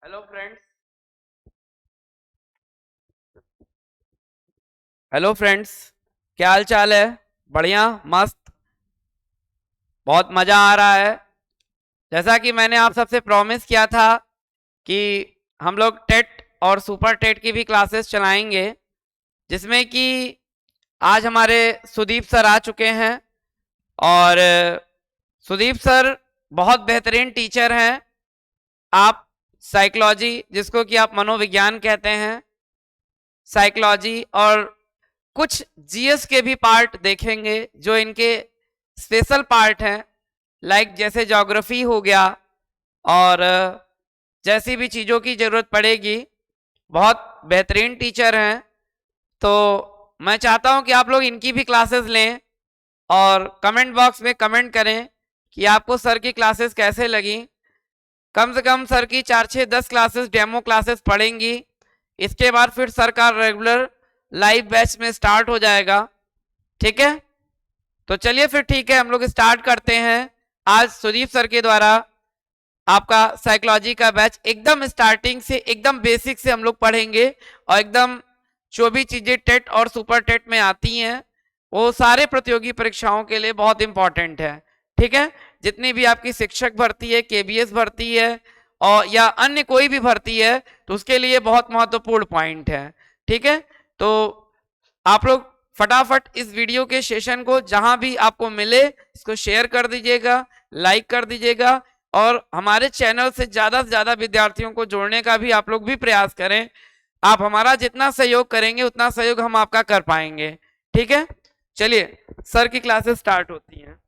Hello friends. Hello friends, क्या हाल चाल है? बढ़िया, मस्त, बहुत मजा आ रहा है। जैसा कि मैंने आप सबसे प्रॉमिस किया था कि हम लोग टेट और सुपर टेट की भी क्लासेस चलाएंगे, जिसमें कि आज हमारे सुदीप सर आ चुके हैं। और सुदीप सर बहुत बेहतरीन टीचर हैं। आप साइकोलॉजी, जिसको कि आप मनोविज्ञान कहते हैं, साइकोलॉजी और कुछ जीएस के भी पार्ट देखेंगे जो इनके स्पेशल पार्ट हैं, लाइक जैसे ज्योग्राफी हो गया। और जैसी भी चीज़ों की ज़रूरत पड़ेगी, बहुत बेहतरीन टीचर हैं। तो मैं चाहता हूं कि आप लोग इनकी भी क्लासेस लें और कमेंट बॉक्स में कमेंट करें कि आपको सर की क्लासेस कैसे लगी। कम से कम सर की 4 6 10 क्लासेस डेमो क्लासेस पढ़ेंगी। इसके बाद फिर सर का रेगुलर लाइव बैच में स्टार्ट हो जाएगा। ठीक है, तो चलिए फिर ठीक है, हम लोग स्टार्ट करते हैं। आज सुदीप सर के द्वारा आपका साइकोलॉजी का बैच एकदम स्टार्टिंग से, एकदम बेसिक से हम लोग पढ़ेंगे। और एकदम जो भी चीजें टेट और सुपर टेट में आती हैं, वो सारे प्रतियोगी परीक्षाओं के लिए बहुत इंपॉर्टेंट है। ठीक है, जितनी भी आपकी शिक्षक भर्ती है, केबीएस भर्ती है, और या अन्य कोई भी भर्ती है, तो उसके लिए बहुत महत्वपूर्ण पॉइंट है। ठीक है, तो आप लोग फटाफट इस वीडियो के सेशन को जहां भी आपको मिले इसको शेयर कर दीजिएगा, लाइक कर दीजिएगा, और हमारे चैनल से ज्यादा विद्यार्थियों को जोड़ने का भी आप लोग भी प्रयास करें। आप हमारा जितना सहयोग करेंगे उतना सहयोग हम आपका कर पाएंगे। ठीक है, चलिए सर की क्लासेस स्टार्ट होती हैं।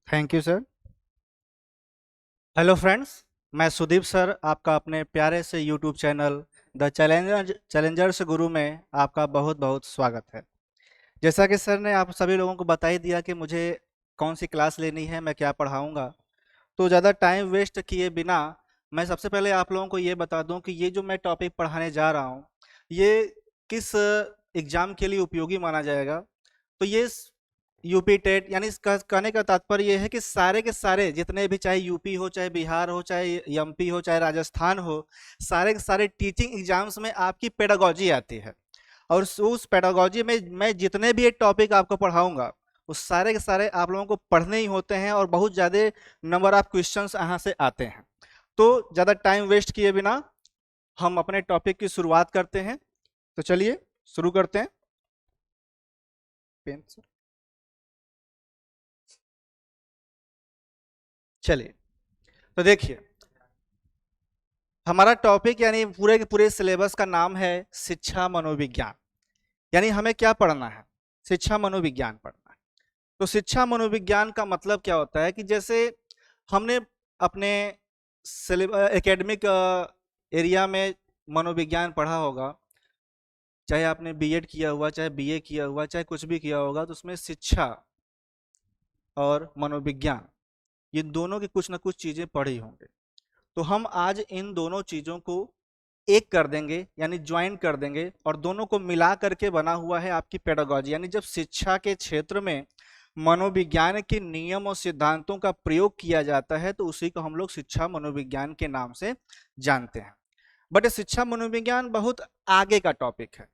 Thank you sir. Hello friends, मैं सुदीप सर आपका अपने प्यारे से यूट्यूब चैनल द चैलेंजर्स गुरु में आपका बहुत बहुत स्वागत है। जैसा कि सर ने आप सभी लोगों को बता ही दिया कि मुझे कौन सी क्लास लेनी है, मैं क्या पढ़ाऊंगा, तो ज़्यादा टाइम वेस्ट किए बिना मैं सबसे पहले आप लोगों को ये बता दूं कि ये जो मैं टॉपिक पढ़ाने जा रहा हूँ, ये किस एग्ज़ाम के लिए उपयोगी माना जाएगा। तो ये यूपी टेट, यानी इसका कहने का तात्पर्य ये है कि सारे के सारे जितने भी, चाहे यूपी हो, चाहे बिहार हो, चाहे एमपी हो, चाहे राजस्थान हो, सारे के सारे टीचिंग एग्जाम्स में आपकी पेडागोजी आती है। और उस पेडागोजी में मैं जितने भी ये टॉपिक आपको पढ़ाऊंगा, उस सारे के सारे आप लोगों को पढ़ने ही होते हैं और बहुत ज़्यादा नंबर ऑफ क्वेश्चंस यहाँ से आते हैं। तो ज़्यादा टाइम वेस्ट किए बिना हम अपने टॉपिक की शुरुआत करते हैं। तो चलिए शुरू करते हैं। पेन से चलिए, तो देखिए, हमारा टॉपिक यानी पूरे के पूरे सिलेबस का नाम है शिक्षा मनोविज्ञान। यानी हमें क्या पढ़ना है? शिक्षा मनोविज्ञान पढ़ना है। तो शिक्षा मनोविज्ञान का मतलब क्या होता है कि जैसे हमने अपने एकेडमिक एरिया में मनोविज्ञान पढ़ा होगा, चाहे आपने बीएड किया हुआ, चाहे बीए किया हुआ, चाहे कुछ भी किया होगा, तो उसमें शिक्षा और मनोविज्ञान, ये दोनों की कुछ ना कुछ चीज़ें पढ़ी होंगे। तो हम आज इन दोनों चीज़ों को एक कर देंगे, यानी ज्वाइन कर देंगे, और दोनों को मिला करके बना हुआ है आपकी पेडागोजी। यानी जब शिक्षा के क्षेत्र में मनोविज्ञान के नियम और सिद्धांतों का प्रयोग किया जाता है, तो उसी को हम लोग शिक्षा मनोविज्ञान के नाम से जानते हैं। बट शिक्षा मनोविज्ञान बहुत आगे का टॉपिक है।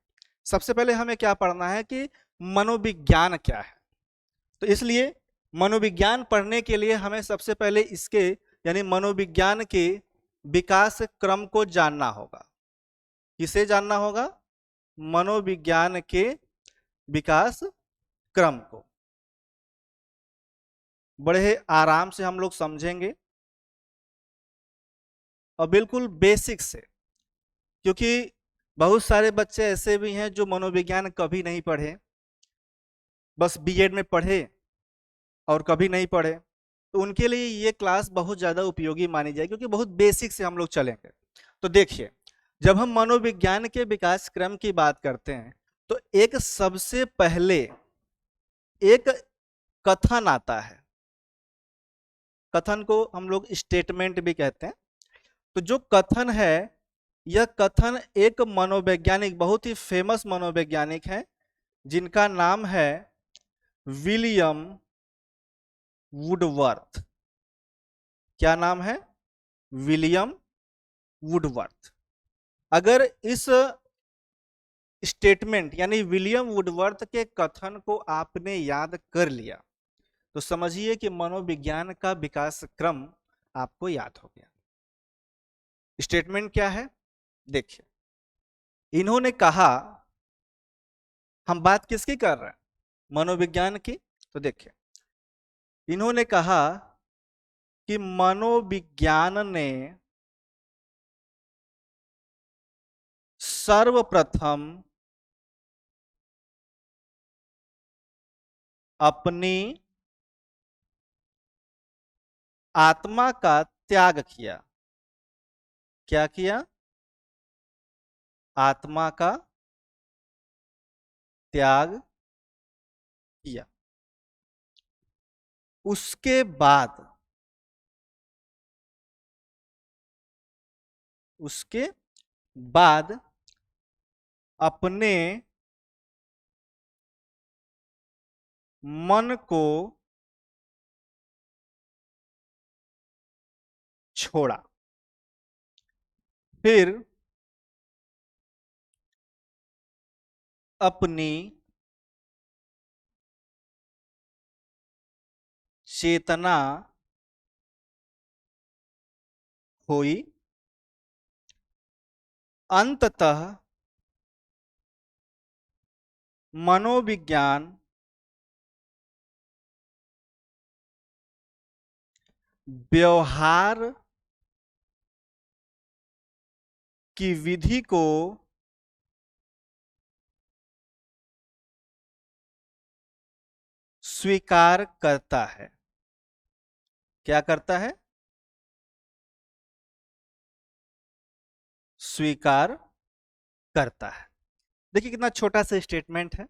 सबसे पहले हमें क्या पढ़ना है कि मनोविज्ञान क्या है। तो इसलिए मनोविज्ञान पढ़ने के लिए हमें सबसे पहले इसके, यानी मनोविज्ञान के विकास क्रम को जानना होगा। किसे जानना होगा? मनोविज्ञान के विकास क्रम को। बड़े आराम से हम लोग समझेंगे और बिल्कुल बेसिक से, क्योंकि बहुत सारे बच्चे ऐसे भी हैं जो मनोविज्ञान कभी नहीं पढ़े, बस बीएड में पढ़े और कभी नहीं पढ़े। तो उनके लिए ये क्लास बहुत ज़्यादा उपयोगी मानी जाएगी, क्योंकि बहुत बेसिक से हम लोग चलेंगे। तो देखिए, जब हम मनोविज्ञान के विकास क्रम की बात करते हैं, तो एक सबसे पहले एक कथन आता है। कथन को हम लोग स्टेटमेंट भी कहते हैं। तो जो कथन है, यह कथन एक मनोवैज्ञानिक, बहुत ही फेमस मनोवैज्ञानिक है, जिनका नाम है विलियम वुडवर्थ। क्या नाम है? William Woodworth. अगर इस स्टेटमेंट यानी विलियम वुडवर्थ के कथन को आपने याद कर लिया तो समझिए कि मनोविज्ञान का विकास क्रम आपको याद हो गया। स्टेटमेंट क्या है? देखिए, इन्होंने कहा, हम बात किसकी कर रहे हैं? मनोविज्ञान की। तो देखिए, इन्होंने कहा कि मनोविज्ञान ने सर्वप्रथम अपनी आत्मा का त्याग किया। क्या किया? आत्मा का त्याग किया। उसके बाद अपने मन को छोड़ा। फिर अपनी चेतना हुई। अंततः मनोविज्ञान व्यवहार की विधि को स्वीकार करता है। क्या करता है? स्वीकार करता है। देखिए कितना छोटा सा स्टेटमेंट है,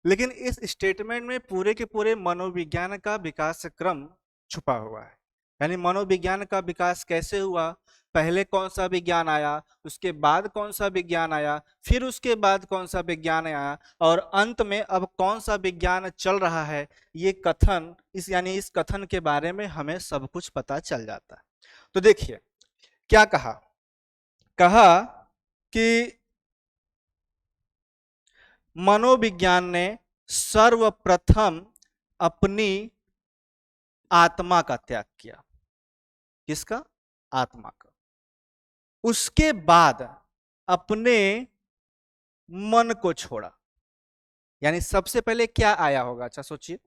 लेकिन इस स्टेटमेंट में पूरे के पूरे मनोविज्ञान का विकास क्रम छुपा हुआ है। यानी मनोविज्ञान का विकास कैसे हुआ, पहले कौन सा विज्ञान आया, उसके बाद कौन सा विज्ञान आया, फिर उसके बाद कौन सा विज्ञान आया, और अंत में अब कौन सा विज्ञान चल रहा है, ये कथन इस कथन के बारे में हमें सब कुछ पता चल जाता है। तो देखिए क्या कहा कि मनोविज्ञान ने सर्वप्रथम अपनी आत्मा का त्याग किया। किसका? आत्मा का। उसके बाद अपने मन को छोड़ा। यानी सबसे पहले क्या आया होगा? अच्छा सोचिए,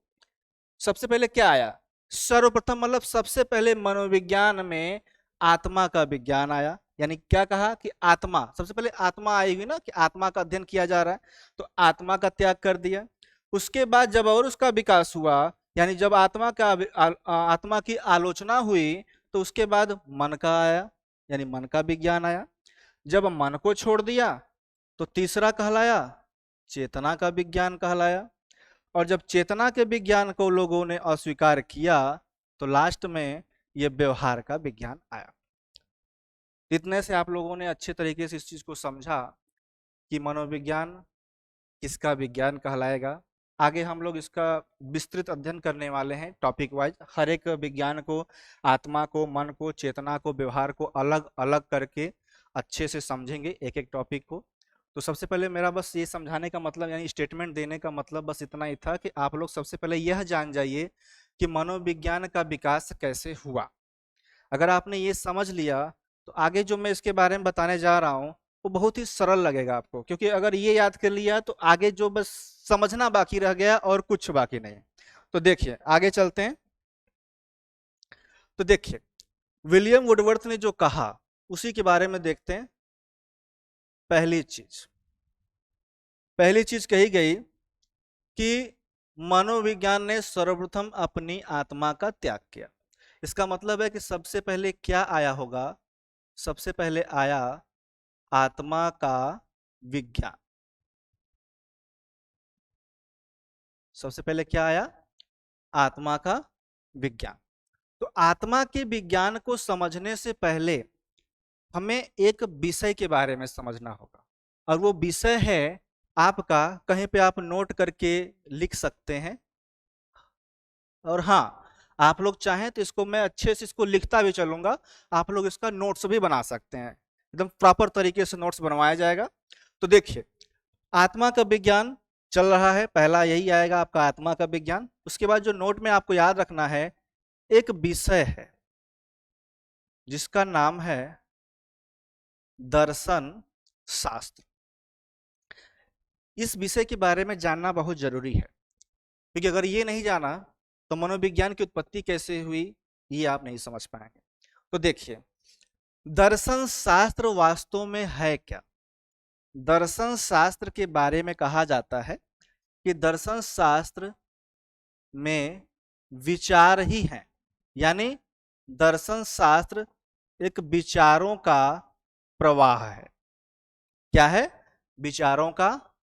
सबसे पहले क्या आया? सर्वप्रथम मतलब सबसे पहले मनोविज्ञान में आत्मा का विज्ञान आया। यानी क्या कहा कि आत्मा, सबसे पहले आत्मा आएगी ना, कि आत्मा का अध्ययन किया जा रहा है, तो आत्मा का त्याग कर दिया। उसके बाद जब और उसका विकास हुआ, यानी जब आत्मा की आलोचना हुई, तो उसके बाद मन का आया, यानी मन का विज्ञान आया। जब मन को छोड़ दिया तो तीसरा कहलाया चेतना का विज्ञान कहलाया। और जब चेतना के विज्ञान को लोगों ने अस्वीकार किया तो लास्ट में ये व्यवहार का विज्ञान आया। इतने से आप लोगों ने अच्छे तरीके से इस चीज को समझा कि मनोविज्ञान किसका विज्ञान कहलाएगा। आगे हम लोग इसका विस्तृत अध्ययन करने वाले हैं टॉपिक वाइज। हर एक विज्ञान को, आत्मा को, मन को, चेतना को, व्यवहार को अलग अलग करके अच्छे से समझेंगे एक एक टॉपिक को। तो सबसे पहले मेरा बस ये समझाने का मतलब, यानी स्टेटमेंट देने का मतलब बस इतना ही था कि आप लोग सबसे पहले यह जान जाइए कि मनोविज्ञान का विकास कैसे हुआ। अगर आपने ये समझ लिया तो आगे जो मैं इसके बारे में बताने जा रहा हूँ वो बहुत ही सरल लगेगा आपको, क्योंकि अगर ये याद कर लिया तो आगे जो बस समझना बाकी रह गया और कुछ बाकी नहीं। तो देखिए आगे चलते हैं। तो देखिए विलियम वुडवर्थ ने जो कहा उसी के बारे में देखते हैं। पहली चीज कही गई कि मनोविज्ञान ने सर्वप्रथम अपनी आत्मा का त्याग किया। इसका मतलब है कि सबसे पहले क्या आया होगा? सबसे पहले आया आत्मा का विज्ञान। सबसे पहले क्या आया? आत्मा का विज्ञान। तो आत्मा के विज्ञान को समझने से पहले हमें एक विषय के बारे में समझना होगा, और वो विषय है आपका, कहीं पे आप नोट करके लिख सकते हैं। और हाँ, आप लोग चाहें तो इसको मैं अच्छे से इसको लिखता भी चलूंगा, आप लोग इसका नोट्स भी बना सकते हैं, एकदम प्रॉपर तरीके से नोट्स बनवाया जाएगा। तो देखिए, आत्मा का विज्ञान चल रहा है, पहला यही आएगा आपका आत्मा का विज्ञान। उसके बाद जो नोट में आपको याद रखना है, एक विषय है जिसका नाम है दर्शन शास्त्र। इस विषय के बारे में जानना बहुत जरूरी है, क्योंकि अगर ये नहीं जाना तो मनोविज्ञान की उत्पत्ति कैसे हुई ये आप नहीं समझ पाएंगे। तो देखिए, दर्शन शास्त्र वास्तव में है क्या? दर्शन शास्त्र के बारे में कहा जाता है कि दर्शन शास्त्र में विचार ही है, यानी दर्शन शास्त्र एक विचारों का प्रवाह है। क्या है? विचारों का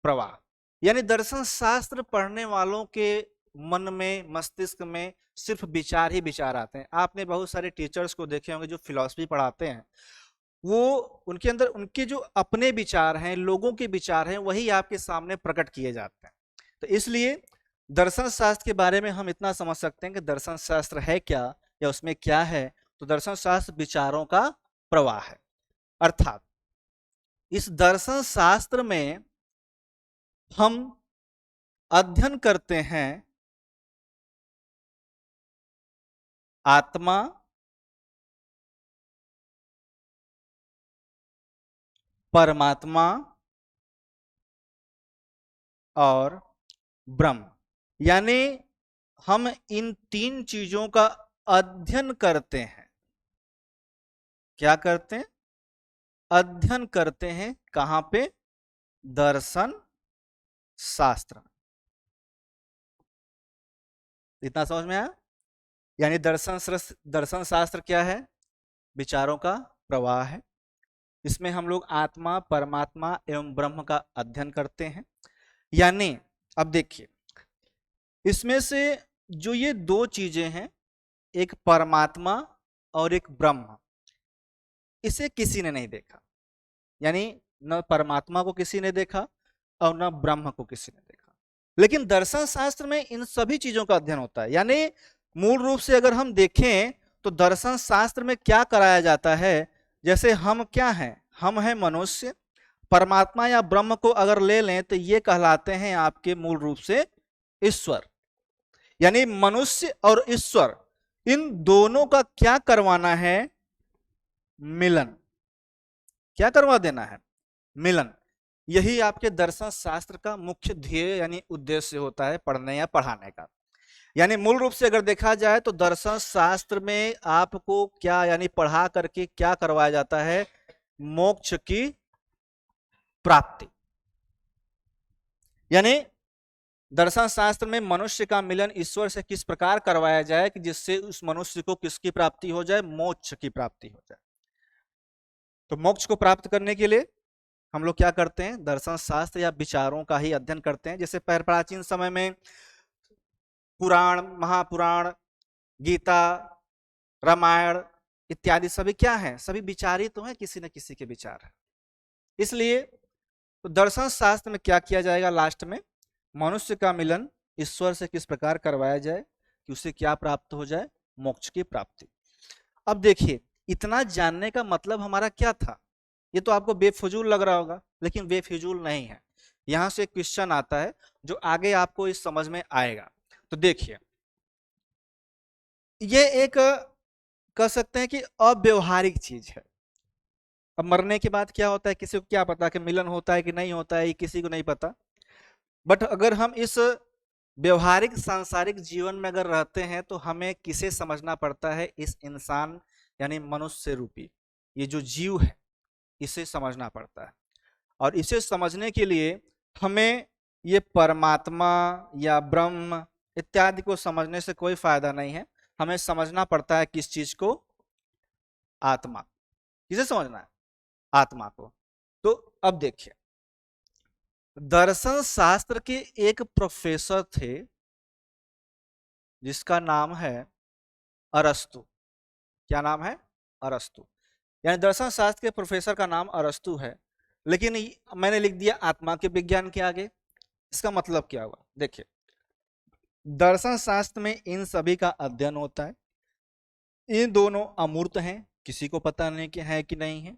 प्रवाह। यानी दर्शन शास्त्र पढ़ने वालों के मन में, मस्तिष्क में सिर्फ विचार ही विचार आते हैं। आपने बहुत सारे टीचर्स को देखे होंगे जो फिलॉसफी पढ़ाते हैं, वो उनके अंदर उनके जो अपने विचार हैं, लोगों के विचार हैं, वही आपके सामने प्रकट किए जाते हैं। तो इसलिए दर्शन शास्त्र के बारे में हम इतना समझ सकते हैं कि दर्शन शास्त्र है क्या या उसमें क्या है। तो दर्शन शास्त्र विचारों का प्रवाह है। अर्थात इस दर्शन शास्त्र में हम अध्ययन करते हैं आत्मा, परमात्मा और ब्रह्म। यानी हम इन तीन चीजों का अध्ययन करते हैं। क्या करते हैं? अध्ययन करते हैं। कहां पे? दर्शन शास्त्र। इतना समझ में आया? यानी दर्शन शास्त्र क्या है? विचारों का प्रवाह है। इसमें हम लोग आत्मा, परमात्मा एवं ब्रह्म का अध्ययन करते हैं। यानी अब देखिए, इसमें से जो ये दो चीजें हैं, एक परमात्मा और एक ब्रह्म, इसे किसी ने नहीं देखा। यानी न परमात्मा को किसी ने देखा और न ब्रह्म को किसी ने देखा। लेकिन दर्शन शास्त्र में इन सभी चीजों का अध्ययन होता है। यानी मूल रूप से अगर हम देखें तो दर्शन शास्त्र में क्या कराया जाता है, जैसे हम क्या हैं? हम हैं मनुष्य। परमात्मा या ब्रह्म को अगर ले लें तो ये कहलाते हैं आपके मूल रूप से ईश्वर। यानी मनुष्य और ईश्वर, इन दोनों का क्या करवाना है? मिलन। क्या करवा देना है? मिलन। यही आपके दर्शन शास्त्र का मुख्य ध्येय यानी उद्देश्य होता है, पढ़ने या पढ़ाने का। यानी मूल रूप से अगर देखा जाए तो दर्शन शास्त्र में आपको क्या यानी पढ़ा करके क्या करवाया जाता है? मोक्ष की प्राप्ति। यानी दर्शन शास्त्र में मनुष्य का मिलन ईश्वर से किस प्रकार करवाया जाए कि जिससे उस मनुष्य को किसकी प्राप्ति हो जाए? मोक्ष की प्राप्ति हो जाए। तो मोक्ष को प्राप्त करने के लिए हम लोग क्या करते हैं? दर्शन शास्त्र या विचारों का ही अध्ययन करते हैं। जैसे प्राचीन समय में पुराण, महापुराण, गीता, रामायण इत्यादि सभी क्या है? सभी विचार ही तो है, किसी न किसी के विचार है। इसलिए तो दर्शन शास्त्र में क्या किया जाएगा? लास्ट में मनुष्य का मिलन ईश्वर से किस प्रकार करवाया जाए कि उसे क्या प्राप्त हो जाए? मोक्ष की प्राप्ति। अब देखिए, इतना जानने का मतलब हमारा क्या था? ये तो आपको बेफिजूल लग रहा होगा, लेकिन बेफिजूल नहीं है। यहां से क्वेश्चन आता है जो आगे आपको इस समझ में आएगा। तो देखिए, ये एक कह सकते हैं कि अव्यवहारिक चीज है। अब मरने के बाद क्या होता है किसी को क्या पता कि मिलन होता है कि नहीं होता है, ये किसी को नहीं पता। बट अगर हम इस व्यवहारिक सांसारिक जीवन में अगर रहते हैं तो हमें किसे समझना पड़ता है? इस इंसान यानी मनुष्य रूपी ये जो जीव है, इसे समझना पड़ता है। और इसे समझने के लिए हमें ये परमात्मा या ब्रह्म इत्यादि को समझने से कोई फायदा नहीं है। हमें समझना पड़ता है किस चीज को? आत्मा। किसे समझना है? आत्मा को। तो अब देखिए, दर्शन शास्त्र के एक प्रोफेसर थे जिसका नाम है अरस्तु। क्या नाम है? अरस्तु। यानी दर्शन शास्त्र के प्रोफेसर का नाम अरस्तु है, लेकिन मैंने लिख दिया आत्मा के विज्ञान के आगे। इसका मतलब क्या हुआ? देखिए, दर्शन शास्त्र में इन सभी का अध्ययन होता है। ये दोनों अमूर्त हैं, किसी को पता नहीं कि है कि नहीं है,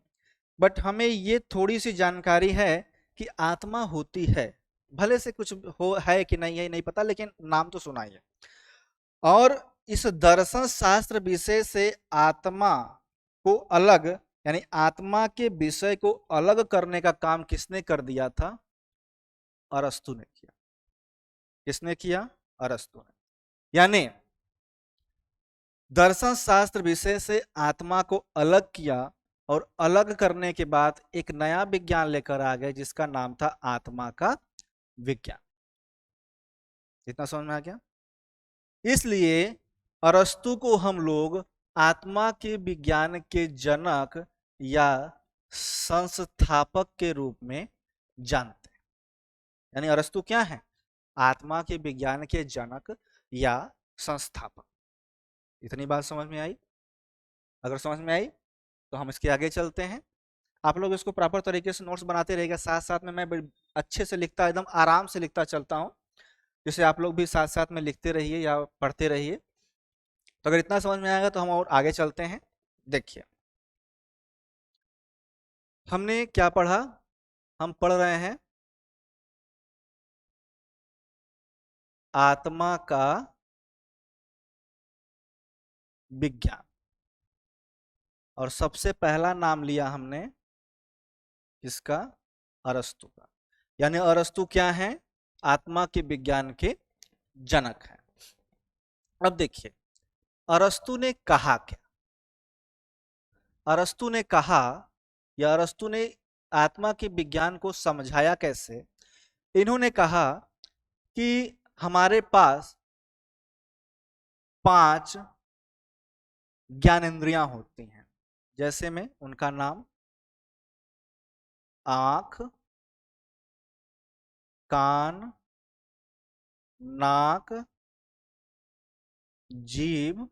बट हमें ये थोड़ी सी जानकारी है कि आत्मा होती है, भले से कुछ हो है कि नहीं है नहीं पता, लेकिन नाम तो सुना ही है। और इस दर्शन शास्त्र विषय से आत्मा को अलग, यानी आत्मा के विषय को अलग करने का काम किसने कर दिया था? अरस्तु ने किया। किसने किया? अरस्तु ने। यानी दर्शन शास्त्र विषय से आत्मा को अलग किया और अलग करने के बाद एक नया विज्ञान लेकर आ गए जिसका नाम था आत्मा का विज्ञान। इतना समझ में आ गया? इसलिए अरस्तु को हम लोग आत्मा के विज्ञान के जनक या संस्थापक के रूप में जानते हैं। यानी अरस्तु क्या है? आत्मा के विज्ञान के जनक या संस्थापक। इतनी बात समझ में आई? अगर समझ में आई तो हम इसके आगे चलते हैं। आप लोग इसको प्रॉपर तरीके से नोट्स बनाते रहिएगा, साथ साथ में मैं अच्छे से लिखता, एकदम आराम से लिखता चलता हूँ, जिससे आप लोग भी साथ साथ में लिखते रहिए या पढ़ते रहिए। तो अगर इतना समझ में आएगा तो हम और आगे चलते हैं। देखिए हमने क्या पढ़ा? हम पढ़ रहे हैं आत्मा का विज्ञान, और सबसे पहला नाम लिया हमने किसका? अरस्तु का। यानी अरस्तु क्या है? आत्मा के विज्ञान के जनक है। अब देखिए अरस्तु ने कहा क्या? अरस्तु ने कहा या अरस्तु ने आत्मा के विज्ञान को समझाया कैसे? इन्होंने कहा कि हमारे पास 5 ज्ञानेंद्रियां होती हैं। जैसे में उनका नाम आंख, कान, नाक, जीभ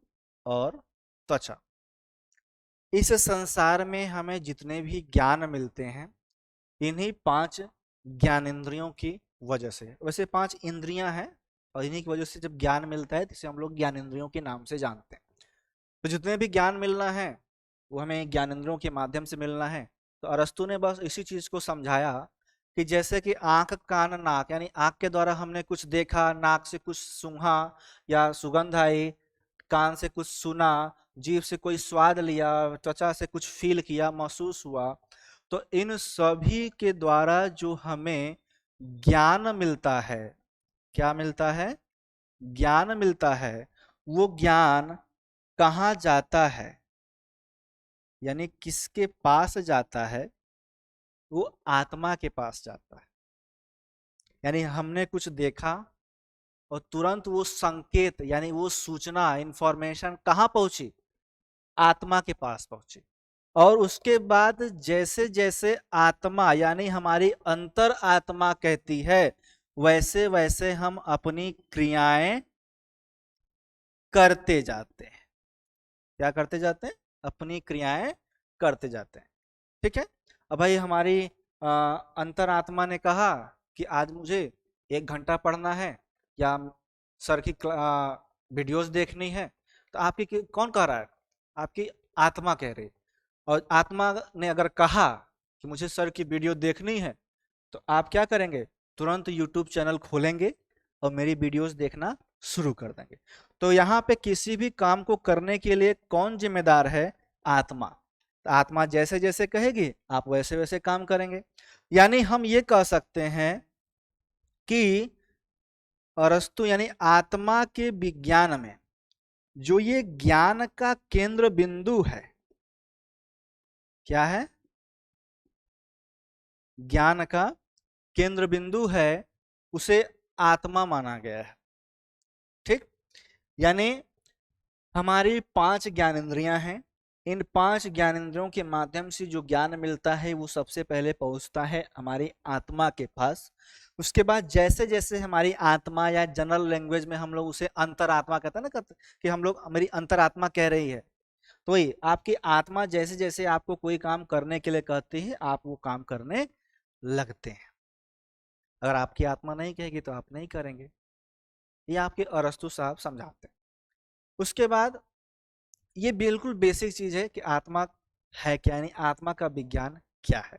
और त्वचा। इस संसार में हमें जितने भी ज्ञान मिलते हैं इन्हीं 5 ज्ञानेंद्रियों की वजह से। वैसे 5 इंद्रियां हैं और इन्हीं की वजह से जब ज्ञान मिलता है तो इसे हम लोग ज्ञानेंद्रियों के नाम से जानते हैं। तो जितने भी ज्ञान मिलना है वो हमें ज्ञानेंद्रियों के माध्यम से मिलना है। तो अरस्तु ने बस इसी चीज को समझाया कि जैसे कि आंख, कान, नाक, यानी आंख के द्वारा हमने कुछ देखा, नाक से कुछ सूंघा या सुगंध आई, कान से कुछ सुना, जीभ से कोई स्वाद लिया, त्वचा से कुछ फील किया, महसूस हुआ, तो इन सभी के द्वारा जो हमें ज्ञान मिलता है, क्या मिलता है? ज्ञान मिलता है। वो ज्ञान कहाँ जाता है, यानी किसके पास जाता है? वो आत्मा के पास जाता है। यानी हमने कुछ देखा और तुरंत वो संकेत यानी वो सूचना, इंफॉर्मेशन कहाँ पहुंची? आत्मा के पास पहुंची। और उसके बाद जैसे जैसे आत्मा यानी हमारी अंतर आत्मा कहती है वैसे वैसे हम अपनी क्रियाएं करते जाते हैं। क्या करते जाते हैं? अपनी क्रियाएं करते जाते हैं। ठीक है। अब भाई हमारी अंतरात्मा ने कहा कि आज मुझे 1 घंटा पढ़ना है या सर की वीडियोस देखनी है, तो आपकी कौन कह रहा है? आपकी आत्मा कह रही है। और आत्मा ने अगर कहा कि मुझे सर की वीडियो देखनी है तो आप क्या करेंगे? तुरंत यूट्यूब चैनल खोलेंगे और मेरी वीडियोस देखना शुरू कर देंगे। तो यहाँ पे किसी भी काम को करने के लिए कौन जिम्मेदार है? आत्मा। तो आत्मा जैसे जैसे कहेगी आप वैसे वैसे काम करेंगे। यानी हम ये कह सकते हैं कि अरस्तु यानी आत्मा के विज्ञान में जो ये ज्ञान का केंद्र बिंदु है, क्या है? ज्ञान का केंद्र बिंदु है, उसे आत्मा माना गया है। ठीक। यानी हमारी 5 ज्ञानेंद्रियां हैं। इन 5 ज्ञानेंद्रियों के माध्यम से जो ज्ञान मिलता है वो सबसे पहले पहुंचता है हमारी आत्मा के पास। उसके बाद जैसे जैसे हमारी आत्मा, या जनरल लैंग्वेज में हम लोग उसे अंतरात्मा कहते हैं ना, कि हम लोग मेरी अंतरात्मा कह रही है, तो वही आपकी आत्मा जैसे जैसे आपको कोई काम करने के लिए कहती है आप वो काम करने लगते हैं। अगर आपकी आत्मा नहीं कहेगी तो आप नहीं करेंगे। ये आपके अरस्तु साहब समझाते हैं। उसके बाद ये बिल्कुल बेसिक चीज है कि आत्मा है क्या, यानी आत्मा का विज्ञान क्या है।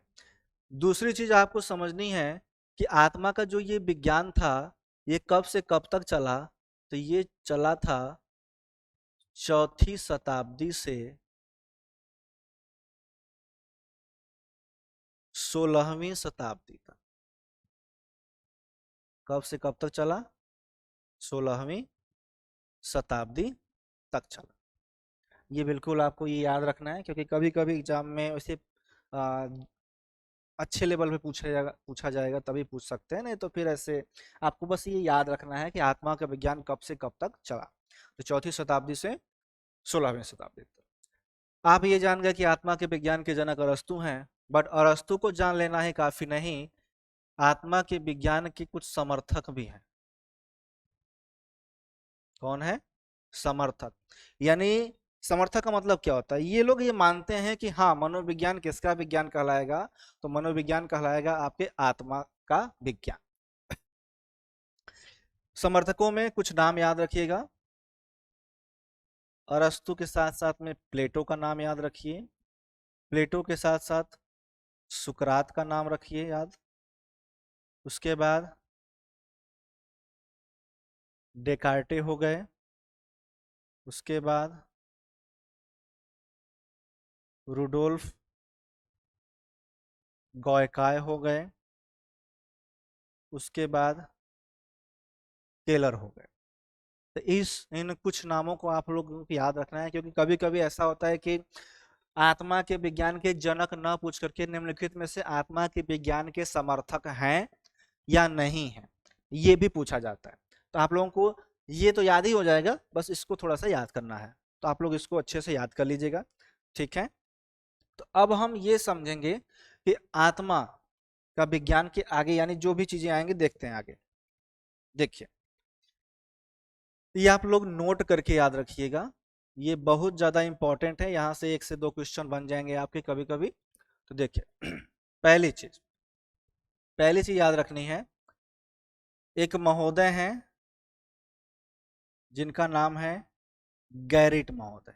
दूसरी चीज आपको समझनी है कि आत्मा का जो ये विज्ञान था ये कब से कब तक चला, तो ये चला था 4वीं शताब्दी से 16वीं शताब्दी तक। कब से कब तक चला? 16वीं शताब्दी तक चला। ये बिल्कुल आपको ये याद रखना है, क्योंकि कभी कभी एग्जाम में वैसे अच्छे लेवल पे पूछा जाएगा तभी पूछ सकते हैं, नहीं तो फिर ऐसे आपको बस ये याद रखना है कि आत्मा का विज्ञान कब से कब तक चला। तो 4वीं शताब्दी से 16वीं शताब्दी तक। आप ये जान गए कि आत्मा के विज्ञान के जनक अरस्तु हैं, बट अरस्तु को जान लेना ही काफी नहीं, आत्मा के विज्ञान के कुछ समर्थक भी हैं। कौन है? समर्थक। यानी समर्थक का मतलब क्या होता है? ये लोग ये मानते हैं कि हाँ, मनोविज्ञान किसका विज्ञान कहलाएगा? तो मनोविज्ञान कहलाएगा आपके आत्मा का विज्ञान। समर्थकों में कुछ नाम याद रखिएगा। अरस्तु के साथ साथ में प्लेटो का नाम याद रखिए, प्लेटो के साथ साथ सुकरात का नाम रखिए याद। उसके बाद डेकार्टे हो गए, उसके बाद रुडोल्फ गॉयकाय हो गए, उसके बाद टेलर हो गए। तो इन कुछ नामों को आप लोगों को याद रखना है, क्योंकि कभी कभी ऐसा होता है कि आत्मा के विज्ञान के जनक न पूछ करके निम्नलिखित में से आत्मा के विज्ञान के समर्थक हैं या नहीं है, ये भी पूछा जाता है। तो आप लोगों को ये तो याद ही हो जाएगा, बस इसको थोड़ा सा याद करना है, तो आप लोग इसको अच्छे से याद कर लीजिएगा, ठीक है। तो अब हम ये समझेंगे कि आत्मा का विज्ञान के आगे यानी जो भी चीजें आएंगे देखते हैं आगे। देखिए, ये आप लोग नोट करके याद रखिएगा, ये बहुत ज्यादा इंपॉर्टेंट है, यहां से 1 से 2 क्वेश्चन बन जाएंगे आपके कभी कभी। तो देखिए पहली चीज याद रखनी है, एक महोदय हैं जिनका नाम है गैरिट महोदय।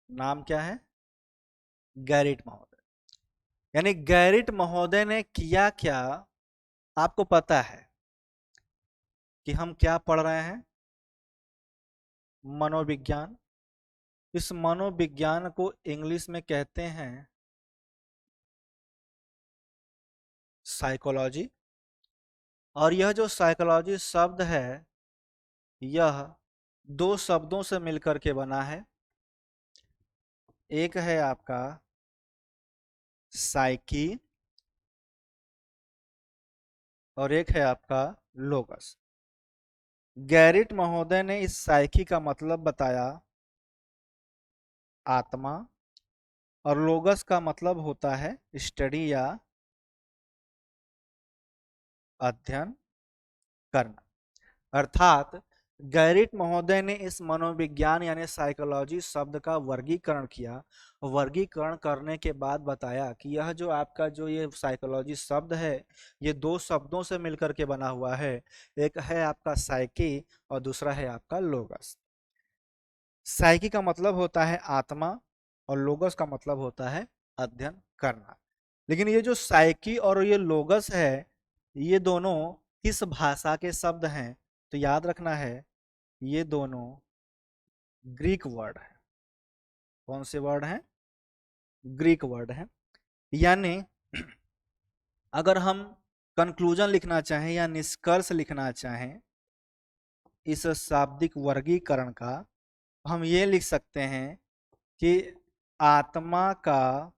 नाम क्या है? गैरिट महोदय। यानी गैरिट महोदय ने किया क्या, आपको पता है कि हम क्या पढ़ रहे हैं? मनोविज्ञान। इस मनोविज्ञान को इंग्लिश में कहते हैं साइकोलॉजी। और यह जो साइकोलॉजी शब्द है यह 2 शब्दों से मिलकर के बना है। एक है आपका साइकी और एक है आपका लोगस। गैरिट महोदय ने इस साइकी का मतलब बताया आत्मा, और लोगस का मतलब होता है स्टडी या अध्ययन करना। अर्थात गैरिट महोदय ने इस मनोविज्ञान यानी साइकोलॉजी शब्द का वर्गीकरण किया। वर्गीकरण करने के बाद बताया कि यह जो आपका जो ये साइकोलॉजी शब्द है ये 2 शब्दों से मिलकर के बना हुआ है। एक है आपका साइकी और दूसरा है आपका लोगस। साइकी का मतलब होता है आत्मा और लोगस का मतलब होता है अध्ययन करना। लेकिन ये जो साइकी और ये लोगस है ये दोनों किस भाषा के शब्द हैं? तो याद रखना है ये दोनों ग्रीक वर्ड है। कौन से वर्ड हैं? ग्रीक वर्ड है। यानी अगर हम कंक्लूजन लिखना चाहें या निष्कर्ष लिखना चाहें इस शाब्दिक वर्गीकरण का, हम ये लिख सकते हैं कि आत्मा का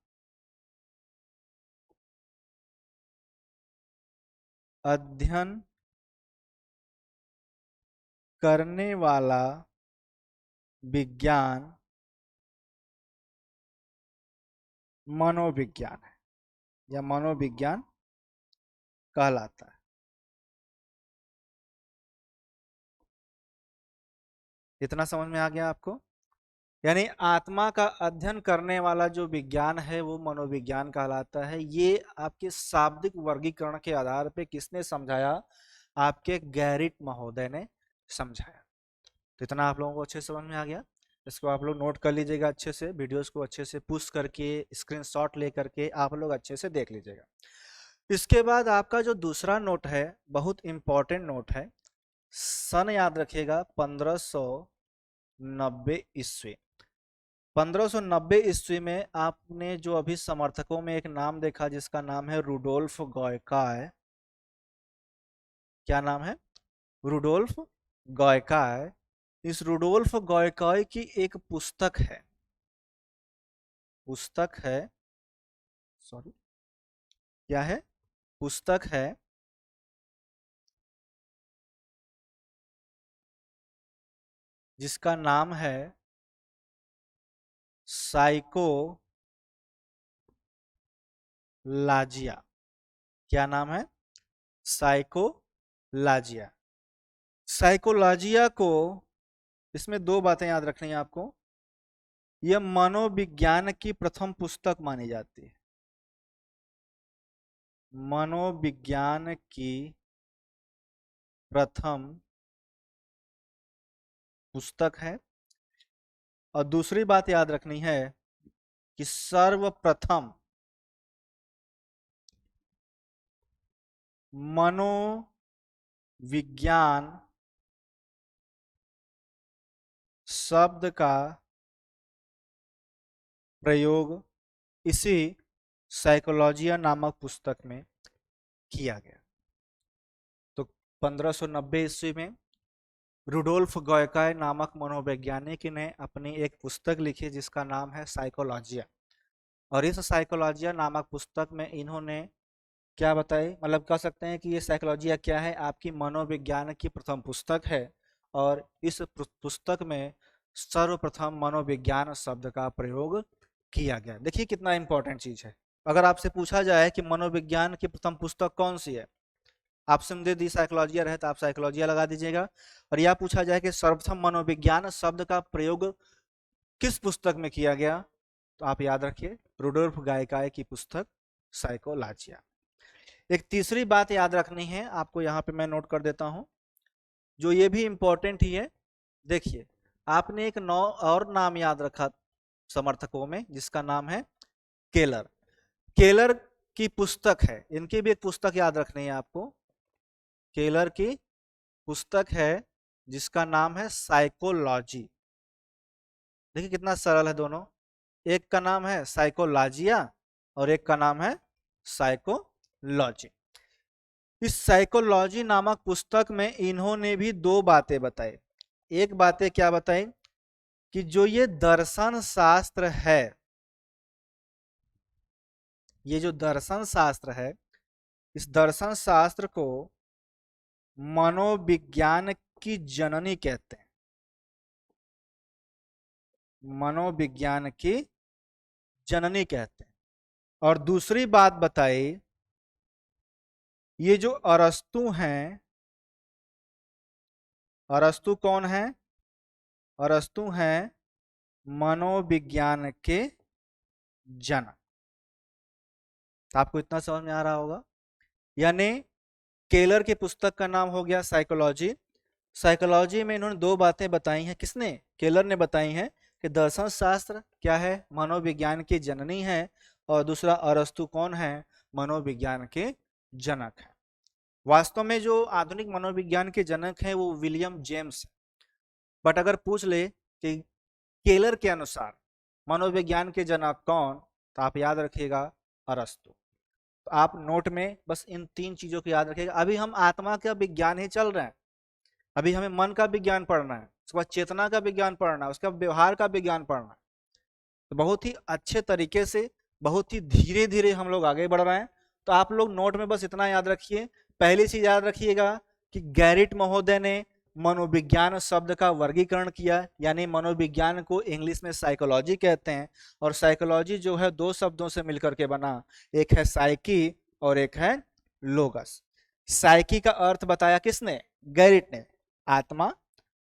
अध्ययन करने वाला विज्ञान मनोविज्ञान है या मनोविज्ञान कहलाता है। इतना समझ में आ गया आपको? यानी आत्मा का अध्ययन करने वाला जो विज्ञान है वो मनोविज्ञान कहलाता है। ये आपके शाब्दिक वर्गीकरण के आधार पे किसने समझाया? आपके गैरिट महोदय ने समझाया। तो इतना आप लोगों को अच्छे से समझ में आ गया। इसको आप लोग नोट कर लीजिएगा अच्छे से, वीडियोस को अच्छे से पुश करके स्क्रीनशॉट ले करके आप लोग अच्छे से देख लीजिएगा। इसके बाद आपका जो दूसरा नोट है बहुत इंपॉर्टेंट नोट है। सन याद रखिएगा 1590 ईस्वी। 1590 ईस्वी में आपने जो अभी समर्थकों में एक नाम देखा जिसका नाम है रुडोल्फ गॉयकाय। क्या नाम है? रुडोल्फ गॉयकाय। इस रुडोल्फ गॉयकाय की एक पुस्तक है, सॉरी क्या है? पुस्तक है जिसका नाम है साइकोलाजिया। क्या नाम है? साइकोलाजिया। साइकोलॉजिया को, इसमें दो बातें याद रखनी है आपको। यह मनोविज्ञान की प्रथम पुस्तक मानी जाती है, मनोविज्ञान की प्रथम पुस्तक है। और दूसरी बात याद रखनी है कि सर्वप्रथम मनोविज्ञान शब्द का प्रयोग इसी साइकोलॉजिया नामक पुस्तक में किया गया। तो 1590 ईस्वी में रुडोल्फ गॉयकाय नामक मनोवैज्ञानिक ने अपनी एक पुस्तक लिखी जिसका नाम है साइकोलॉजिया। और इस साइकोलॉजिया नामक पुस्तक में इन्होंने क्या बताए, मतलब कह सकते हैं कि ये साइकोलॉजिया क्या है, आपकी मनोविज्ञान की प्रथम पुस्तक है। और इस पुस्तक में सर्वप्रथम मनोविज्ञान शब्द का प्रयोग किया गया। देखिए कितना इंपॉर्टेंट चीज है। अगर आपसे पूछा जाए कि मनोविज्ञान की प्रथम पुस्तक कौन सी है, ऑप्शन दे दी साइकोलॉजिया रहे तो आप साइकोलॉजिया लगा दीजिएगा। और यह पूछा जाए कि सर्वप्रथम मनोविज्ञान शब्द का प्रयोग किस पुस्तक में किया गया, तो आप याद रखिए रुडोल्फ गॉयकाय की पुस्तक साइकोलॉजिया। एक तीसरी बात याद रखनी है आपको, यहाँ पे मैं नोट कर देता हूं, जो ये भी इंपॉर्टेंट ही है। देखिए आपने एक नौ और नाम याद रखा समर्थकों में जिसका नाम है केलर। केलर की पुस्तक है, इनकी भी एक पुस्तक याद रखनी है आपको। केलर की पुस्तक है जिसका नाम है साइकोलॉजी। देखिए कितना सरल है दोनों, एक का नाम है साइकोलॉजिया और एक का नाम है साइकोलॉजी। इस साइकोलॉजी नामक पुस्तक में इन्होंने भी दो बातें बताई। एक बातें क्या बताई कि जो ये दर्शन शास्त्र है, ये जो दर्शन शास्त्र है, इस दर्शन शास्त्र को मनोविज्ञान की जननी कहते हैं, मनोविज्ञान की जननी कहते हैं। और दूसरी बात बताई, ये जो अरस्तु हैं, अरस्तु कौन है? अरस्तु हैं मनोविज्ञान के जनक। आपको इतना समझ में आ रहा होगा। यानी केलर की पुस्तक का नाम हो गया साइकोलॉजी। साइकोलॉजी में इन्होंने दो बातें बताई हैं। किसने? केलर ने बताई हैं कि दर्शन शास्त्र क्या है, मनोविज्ञान की जननी है। और दूसरा अरस्तु कौन है? मनोविज्ञान के जनक है। वास्तव में जो आधुनिक मनोविज्ञान के जनक हैं वो विलियम जेम्स। बट अगर पूछ ले कि केलर के अनुसार मनोविज्ञान के जनक कौन, तो आप याद रखिएगा अरस्तु। तो आप नोट में बस इन तीन चीजों को याद रखिएगा। अभी हम आत्मा का विज्ञान ही चल रहे हैं, अभी हमें मन का विज्ञान पढ़ना है, उसके बाद चेतना का विज्ञान पढ़ना है, उसके बाद व्यवहार का विज्ञान पढ़ना है। तो बहुत ही अच्छे तरीके से, बहुत ही धीरे धीरे हम लोग आगे बढ़ रहे हैं। तो आप लोग नोट में बस इतना याद रखिए। पहली चीज याद रखिएगा कि गैरिट महोदय ने मनोविज्ञान शब्द का वर्गीकरण किया, यानी मनोविज्ञान को इंग्लिश में साइकोलॉजी कहते हैं। और साइकोलॉजी जो है दो शब्दों से मिलकर के बना, एक है साइकी और एक है लोगस। साइकी का अर्थ बताया किसने? गैरिट ने, आत्मा।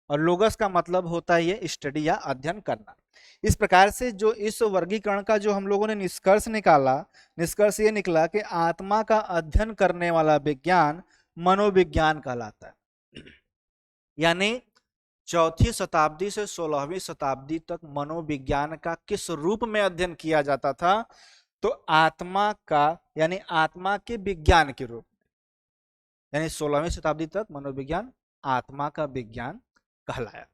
और लोगस का मतलब होता है ये स्टडी या अध्ययन करना। इस प्रकार से जो इस वर्गीकरण का जो हम लोगों ने निष्कर्ष निकाला, निष्कर्ष ये निकला कि आत्मा का अध्ययन करने वाला विज्ञान मनोविज्ञान कहलाता है। यानी चौथी शताब्दी से 16वीं शताब्दी तक मनोविज्ञान का किस रूप में अध्ययन किया जाता था? तो आत्मा का, यानी आत्मा के विज्ञान के रूप में। यानी 16वीं शताब्दी तक मनोविज्ञान आत्मा का विज्ञान कहलाया।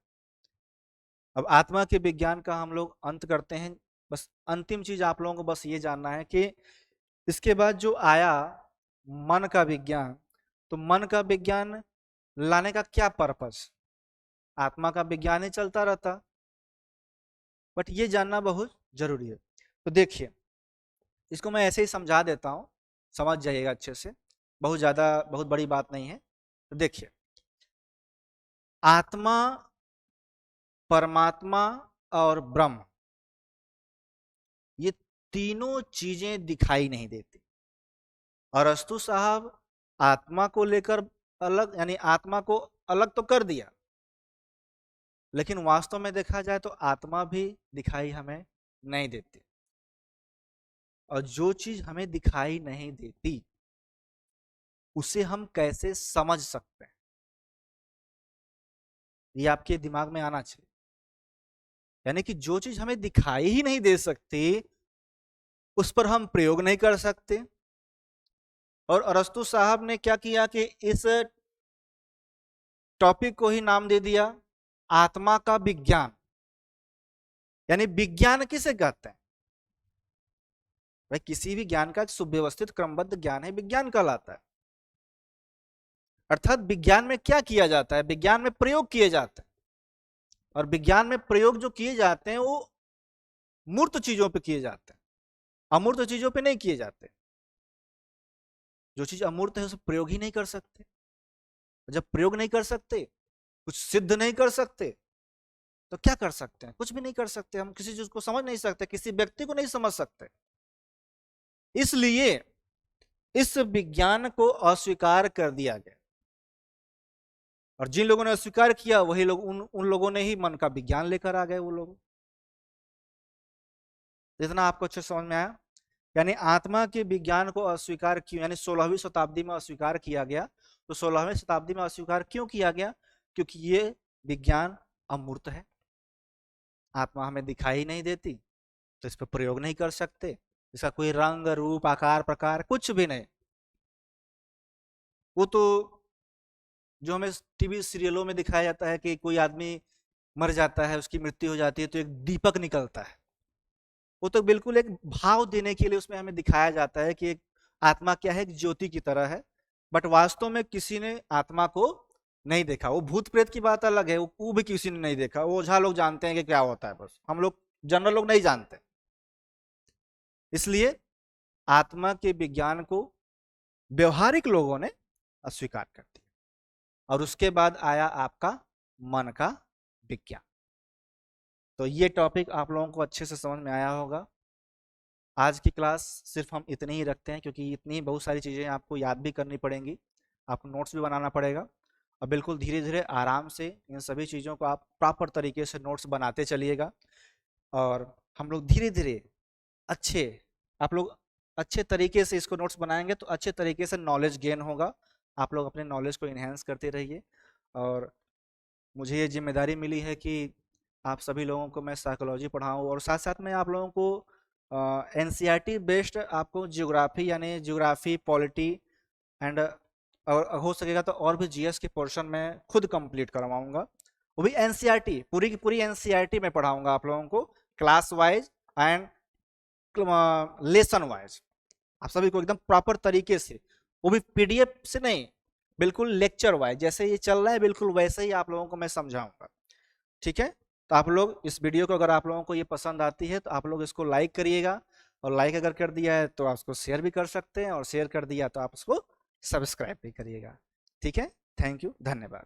अब आत्मा के विज्ञान का हम लोग अंत करते हैं। बस अंतिम चीज आप लोगों को बस ये जानना है कि इसके बाद जो आया मन का विज्ञान, तो मन का विज्ञान लाने का क्या पर्पस? आत्मा का विज्ञान ही चलता रहता, बट ये जानना बहुत जरूरी है। तो देखिए, इसको मैं ऐसे ही समझा देता हूं, समझ जाइएगा अच्छे से, बहुत बड़ी बात नहीं है। तो देखिए, आत्मा, परमात्मा और ब्रह्म, ये तीनों चीजें दिखाई नहीं देती। अरस्तु साहब आत्मा को लेकर अलग, यानी आत्मा को अलग तो कर दिया, लेकिन वास्तव में देखा जाए तो आत्मा भी दिखाई हमें नहीं देती। और जो चीज हमें दिखाई नहीं देती उसे हम कैसे समझ सकते हैं, ये आपके दिमाग में आना चाहिए। यानी कि जो चीज हमें दिखाई ही नहीं दे सकती उस पर हम प्रयोग नहीं कर सकते। और अरस्तु साहब ने क्या किया कि इस टॉपिक को ही नाम दे दिया आत्मा का विज्ञान। यानी विज्ञान किसे कहते हैं? भाई किसी भी ज्ञान का सुव्यवस्थित क्रमबद्ध ज्ञान है, विज्ञान कहलाता है। अर्थात विज्ञान में क्या किया जाता है? विज्ञान में प्रयोग किए जाते हैं, और विज्ञान में प्रयोग जो किए जाते हैं वो मूर्त चीजों पे किए जाते हैं, अमूर्त चीजों पे नहीं किए जाते। जो चीज अमूर्त है उसे प्रयोग ही नहीं कर सकते। जब प्रयोग नहीं कर सकते, कुछ सिद्ध नहीं कर सकते, तो क्या कर सकते हैं? कुछ भी नहीं कर सकते। हम किसी चीज को समझ नहीं सकते, किसी व्यक्ति को नहीं समझ सकते। इसलिए इस विज्ञान को अस्वीकार कर दिया गया, और जिन लोगों ने अस्वीकार किया वही लोग, उन लोगों ने ही मन का विज्ञान लेकर आ गए वो लोग। इतना आपको अच्छे समझ में आया? यानी आत्मा के विज्ञान को अस्वीकार क्यों, यानी 16वीं शताब्दी में अस्वीकार किया गया। तो 16वीं शताब्दी में अस्वीकार क्यों किया गया? क्योंकि ये विज्ञान अमूर्त है, आत्मा हमें दिखाई नहीं देती, तो इस पर प्रयोग नहीं कर सकते। इसका कोई रंग, रूप, आकार, प्रकार कुछ भी नहीं। वो तो जो हमें टीवी सीरियलों में दिखाया जाता है कि कोई आदमी मर जाता है, उसकी मृत्यु हो जाती है तो एक दीपक निकलता है, वो तो बिल्कुल एक भाव देने के लिए उसमें हमें दिखाया जाता है कि एक आत्मा क्या है, एक ज्योति की तरह है। बट वास्तव में किसी ने आत्मा को नहीं देखा। वो भूत प्रेत की बात अलग है, वो भी किसी ने नहीं देखा। वो ओझा लोग जानते हैं कि क्या होता है, बस हम लोग जनरल लोग नहीं जानते। इसलिए आत्मा के विज्ञान को व्यवहारिक लोगों ने अस्वीकार कर दिया, और उसके बाद आया आपका मन का विज्ञान। तो ये टॉपिक आप लोगों को अच्छे से समझ में आया होगा। आज की क्लास सिर्फ हम इतने ही रखते हैं, क्योंकि इतनी बहुत सारी चीज़ें आपको याद भी करनी पड़ेंगी, आपको नोट्स भी बनाना पड़ेगा। और बिल्कुल धीरे धीरे आराम से इन सभी चीज़ों को आप प्रॉपर तरीके से नोट्स बनाते चलिएगा, और हम लोग धीरे धीरे आप लोग अच्छे तरीके से इसको नोट्स बनाएंगे तो अच्छे तरीके से नॉलेज गेन होगा। आप लोग अपने नॉलेज को इन्हेंस करते रहिए। और मुझे ये जिम्मेदारी मिली है कि आप सभी लोगों को मैं साइकोलॉजी पढ़ाऊँ, और साथ साथ में आप लोगों को एनसीईआरटी बेस्ड आपको ज्योग्राफी, यानी ज्योग्राफी, पॉलिटी एंड और हो सकेगा तो और भी जीएस के पोर्शन में खुद कंप्लीट करवाऊंगा। वो भी एनसीईआरटी, पूरी की पूरी एनसीईआरटी में पढ़ाऊंगा आप लोगों को, class wise and lesson wise. आप सभी को एकदम प्रॉपर तरीके से, वो भी पीडीएफ से नहीं, बिल्कुल लेक्चर वाइज, जैसे ये चल रहा है बिल्कुल वैसे ही आप लोगों को मैं समझाऊंगा। ठीक है? तो आप लोग इस वीडियो को, अगर आप लोगों को ये पसंद आती है तो आप लोग इसको लाइक करिएगा, और लाइक अगर कर दिया है तो आप उसको शेयर भी कर सकते हैं, और शेयर कर दिया तो आप उसको सब्सक्राइब भी करिएगा। ठीक है? थैंक यू, धन्यवाद।